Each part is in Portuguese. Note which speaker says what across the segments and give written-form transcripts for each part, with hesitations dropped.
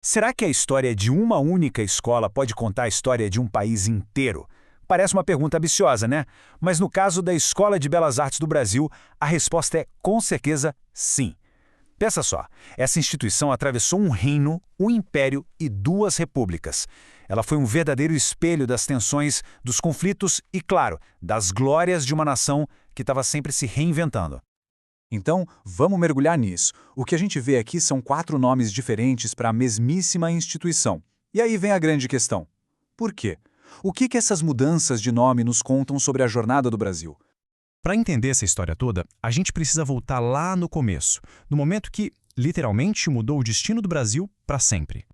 Speaker 1: Será que a história de uma única escola pode contar a história de um país inteiro? Parece uma pergunta ambiciosa, né? Mas no caso da Escola de Belas Artes do Brasil, a resposta é com certeza sim. Pensa só, essa instituição atravessou um reino, um império e duas repúblicas. Ela foi um verdadeiro espelho das tensões, dos conflitos e, claro, das glórias de uma nação que estava sempre se reinventando.
Speaker 2: Então, vamos mergulhar nisso. O que a gente vê aqui são 4 nomes diferentes para a mesmíssima instituição. E aí vem a grande questão. Por quê? O que essas mudanças de nome nos contam sobre a jornada do Brasil?
Speaker 3: Para entender essa história toda, a gente precisa voltar lá no começo, no momento que, literalmente, mudou o destino do Brasil para sempre.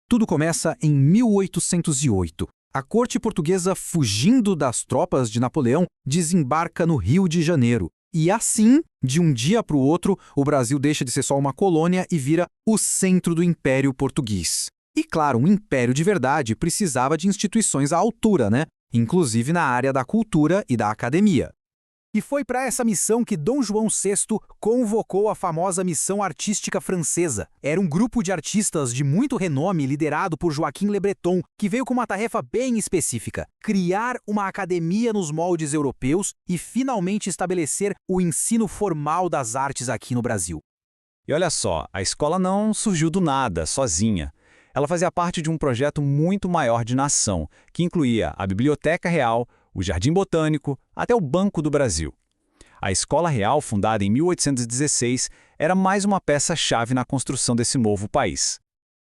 Speaker 4: Tudo começa em 1808. A corte portuguesa, fugindo das tropas de Napoleão, desembarca no Rio de Janeiro. E assim, de um dia para o outro, o Brasil deixa de ser só uma colônia e vira o centro do Império Português. E claro, um império de verdade precisava de instituições à altura, né? Inclusive na área da cultura e da academia. E foi para essa missão que Dom João VI convocou a famosa Missão Artística Francesa. Era um grupo de artistas de muito renome liderado por Joaquim Le Breton, que veio com uma tarefa bem específica: criar uma academia nos moldes europeus e finalmente estabelecer o ensino formal das artes aqui no Brasil.
Speaker 5: E olha só, a escola não surgiu do nada, sozinha. Ela fazia parte de um projeto muito maior de nação, que incluía a Biblioteca Real, o Jardim Botânico, até o Banco do Brasil. A Escola Real, fundada em 1816, era mais uma peça-chave na construção desse novo país.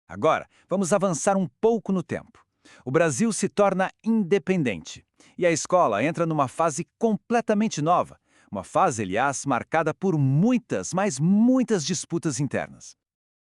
Speaker 6: Agora, vamos avançar um pouco no tempo. O Brasil se torna independente, e a escola entra numa fase completamente nova, uma fase, aliás, marcada por muitas, mas muitas disputas internas.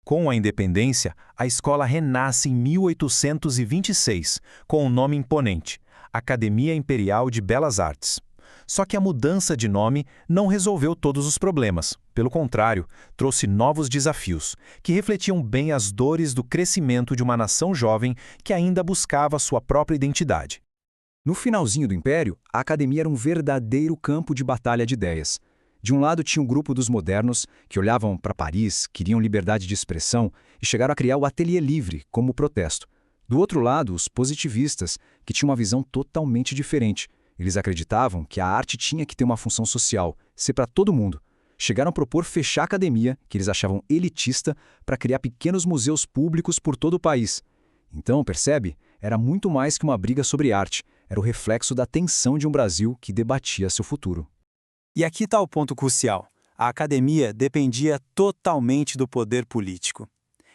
Speaker 3: Com a independência, a escola renasce em 1826, com um nome imponente: Academia Imperial de Belas Artes. Só que a mudança de nome não resolveu todos os problemas. Pelo contrário, trouxe novos desafios, que refletiam bem as dores do crescimento de uma nação jovem que ainda buscava sua própria identidade.
Speaker 2: No finalzinho do Império, a academia era um verdadeiro campo de batalha de ideias. De um lado tinha o grupo dos modernos, que olhavam para Paris, queriam liberdade de expressão e chegaram a criar o Ateliê Livre como protesto. Do outro lado, os positivistas, que tinham uma visão totalmente diferente. Eles acreditavam que a arte tinha que ter uma função social, ser para todo mundo. Chegaram a propor fechar a academia, que eles achavam elitista, para criar pequenos museus públicos por todo o país. Então, percebe? Era muito mais que uma briga sobre arte. Era o reflexo da tensão de um Brasil que debatia seu futuro.
Speaker 7: E aqui está o ponto crucial. A academia dependia totalmente do poder político.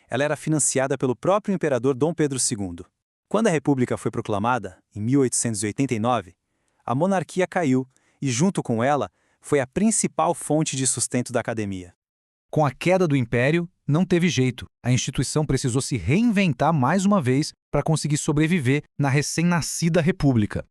Speaker 7: Ela era financiada pelo próprio imperador Dom Pedro II. Quando a República foi proclamada, em 1889, a monarquia caiu e, junto com ela, foi a principal fonte de sustento da academia.
Speaker 4: Com a queda do Império, não teve jeito. A instituição precisou se reinventar mais uma vez para conseguir sobreviver na recém-nascida República.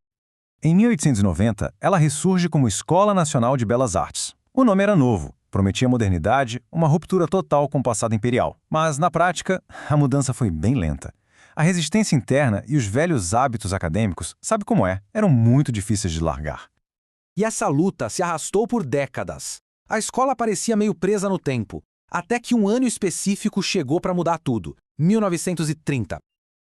Speaker 1: Em 1890, ela ressurge como Escola Nacional de Belas Artes. O nome era novo, prometia modernidade, uma ruptura total com o passado imperial. Mas, na prática, a mudança foi bem lenta. A resistência interna e os velhos hábitos acadêmicos, sabe como é, eram muito difíceis de largar.
Speaker 4: E essa luta se arrastou por décadas. A escola parecia meio presa no tempo, até que um ano específico chegou para mudar tudo: 1930.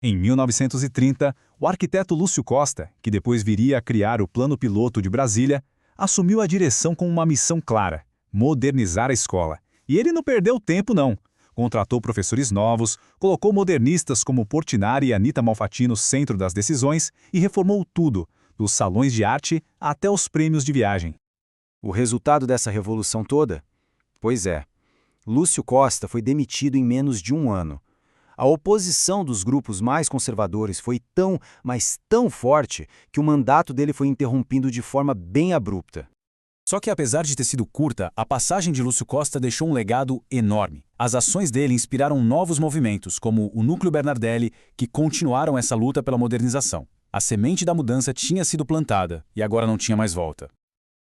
Speaker 2: Em 1930, o arquiteto Lúcio Costa, que depois viria a criar o Plano Piloto de Brasília, assumiu a direção com uma missão clara: modernizar a escola. E ele não perdeu tempo, não. Contratou professores novos, colocou modernistas como Portinari e Anita Malfatti no centro das decisões e reformou tudo, dos salões de arte até os prêmios de viagem.
Speaker 6: O resultado dessa revolução toda? Pois é, Lúcio Costa foi demitido em menos de um ano. A oposição dos grupos mais conservadores foi tão, mas tão forte que o mandato dele foi interrompido de forma bem abrupta.
Speaker 7: Só que apesar de ter sido curta, a passagem de Lúcio Costa deixou um legado enorme. As ações dele inspiraram novos movimentos, como o Núcleo Bernardelli, que continuaram essa luta pela modernização. A semente da mudança tinha sido plantada e agora não tinha mais volta.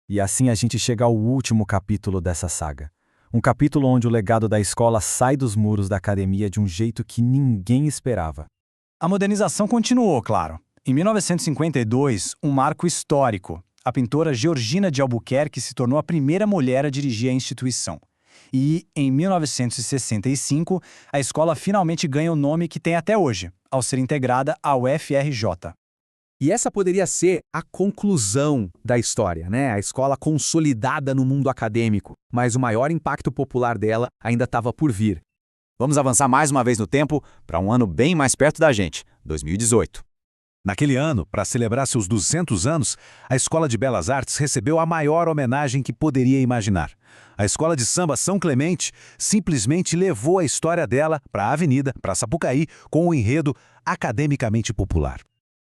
Speaker 8: E assim a gente chega ao último capítulo dessa saga. Um capítulo onde o legado da escola sai dos muros da academia de um jeito que ninguém esperava.
Speaker 7: A modernização continuou, claro. Em 1952, um marco histórico. A pintora Georgina de Albuquerque se tornou a primeira mulher a dirigir a instituição.
Speaker 2: E, em 1965, a escola finalmente ganha o nome que tem até hoje, ao ser integrada ao FRJ.
Speaker 4: E essa poderia ser a conclusão da história, né? A escola consolidada no mundo acadêmico, mas o maior impacto popular dela ainda estava por vir.
Speaker 6: Vamos avançar mais uma vez no tempo para um ano bem mais perto da gente, 2018.
Speaker 1: Naquele ano, para celebrar seus 200 anos, a Escola de Belas Artes recebeu a maior homenagem que poderia imaginar. A Escola de Samba São Clemente simplesmente levou a história dela para a Avenida, para Sapucaí, com o enredo academicamente popular.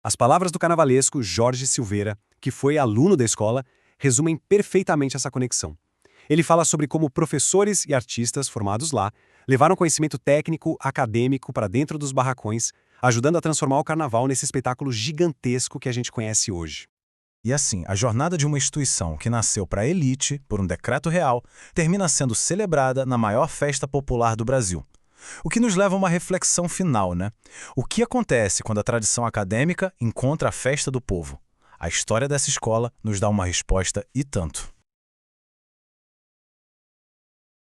Speaker 9: As palavras do carnavalesco Jorge Silveira, que foi aluno da escola, resumem perfeitamente essa conexão. Ele fala sobre como professores e artistas formados lá levaram conhecimento técnico, acadêmico para dentro dos barracões, ajudando a transformar o carnaval nesse espetáculo gigantesco que a gente conhece hoje.
Speaker 3: E assim, a jornada de uma instituição que nasceu para a elite, por um decreto real, termina sendo celebrada na maior festa popular do Brasil. O que nos leva a uma reflexão final, né? O que acontece quando a tradição acadêmica encontra a festa do povo? A história dessa escola nos dá uma resposta e tanto.